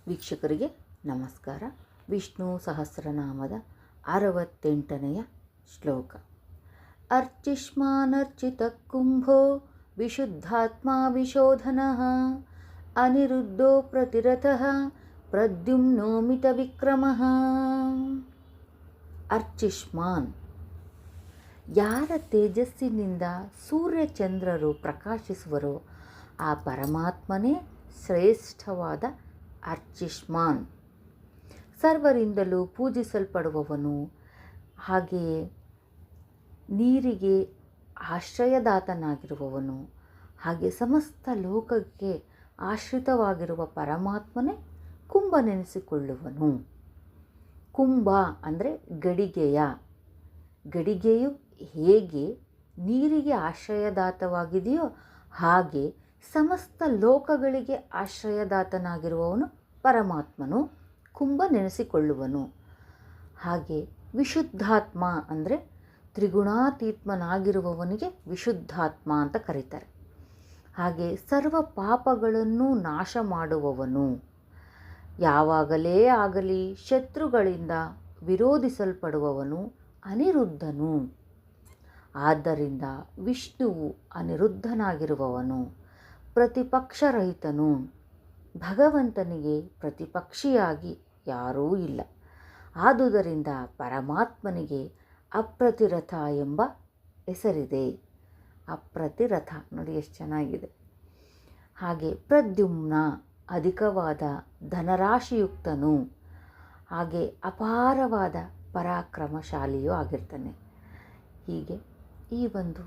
ವೀಕ್ಷಕರಿಗೆ ನಮಸ್ಕಾರ. ವಿಷ್ಣು ಸಹಸ್ರನಾಮದ 68ನೆಯ ಶ್ಲೋಕ. ಅರ್ಚಿಷ್ಮಾನರ್ಚಿತ ಕುಂಭೋ ವಿಶುದ್ಧಾತ್ಮ ವಿಶೋಧನಃ ಅನಿರುದ್ಧೋ ಪ್ರತಿರಥಃ ಪ್ರದ್ಯುಮ್ನೋ ಮಿತ ವಿಕ್ರಮಃ. ಅರ್ಚಿಷ್ಮಾನ್, ಯಾರ ತೇಜಸ್ಸಿನಿಂದ ಸೂರ್ಯಚಂದ್ರರು ಪ್ರಕಾಶಿಸುವರೋ ಆ ಪರಮಾತ್ಮನೇ ಶ್ರೇಷ್ಠವಾದ ಅರ್ಚಿಷ್ಮಾನ್. ಸರ್ವರಿಂದಲೂ ಪೂಜಿಸಲ್ಪಡುವವನು, ಹಾಗೆಯೇ ನೀರಿಗೆ ಆಶ್ರಯದಾತನಾಗಿರುವವನು, ಹಾಗೆ ಸಮಸ್ತ ಲೋಕಕ್ಕೆ ಆಶ್ರಿತವಾಗಿರುವ ಪರಮಾತ್ಮನೇ ಕುಂಭನೆನಿಸಿಕೊಳ್ಳುವನು. ಕುಂಭ ಅಂದರೆ ಗಡಿಗೆಯು ಹೇಗೆ ನೀರಿಗೆ ಆಶ್ರಯದಾತವಾಗಿದೆಯೋ ಹಾಗೆ ಸಮಸ್ತ ಲೋಕಗಳಿಗೆ ಆಶ್ರಯದಾತನಾಗಿರುವವನು ಪರಮಾತ್ಮನು ಕುಂಭನೆನಿಸಿಕೊಳ್ಳುವನು. ಹಾಗೆ ವಿಶುದ್ಧಾತ್ಮ ಅಂದರೆ ತ್ರಿಗುಣಾತೀತ್ಮನಾಗಿರುವವನಿಗೆ ವಿಶುದ್ಧಾತ್ಮ ಅಂತ ಕರೀತಾರೆ. ಹಾಗೆ ಸರ್ವ ಪಾಪಗಳನ್ನು ನಾಶ ಮಾಡುವವನು, ಯಾವಾಗಲೇ ಆಗಲಿ ಶತ್ರುಗಳಿಂದ ವಿರೋಧಿಸಲ್ಪಡುವವನು ಅನಿರುದ್ಧನು. ಆದ್ದರಿಂದ ವಿಷ್ಣುವು ಅನಿರುದ್ಧನಾಗಿರುವವನು, ಪ್ರತಿಪಕ್ಷರಹಿತನು. ಭಗವಂತನಿಗೆ ಪ್ರತಿಪಕ್ಷಿಯಾಗಿ ಯಾರೂ ಇಲ್ಲ. ಆದುದರಿಂದ ಪರಮಾತ್ಮನಿಗೆ ಅಪ್ರತಿರಥ ಎಂಬ ಹೆಸರಿದೆ. ಅಪ್ರತಿರಥ ನೋಡಿ ಎಷ್ಟು ಚೆನ್ನಾಗಿದೆ. ಹಾಗೆ ಪ್ರದ್ಯುಮ್ನ, ಅಧಿಕವಾದ ಧನರಾಶಿಯುಕ್ತನು, ಹಾಗೆ ಅಪಾರವಾದ ಪರಾಕ್ರಮಶಾಲಿಯೂ ಆಗಿರ್ತಾನೆ. ಹೀಗೆ ಈ ಒಂದು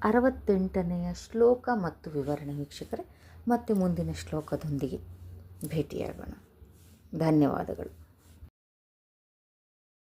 68ನೆಯ ಶ್ಲೋಕ ಮತ್ತು ವಿವರಣೆ ವೀಕ್ಷಕರೇ, ಮತ್ತೆ ಮುಂದಿನ ಶ್ಲೋಕದೊಂದಿಗೆ ಭೇಟಿಯಾಗೋಣ. ಧನ್ಯವಾದಗಳು.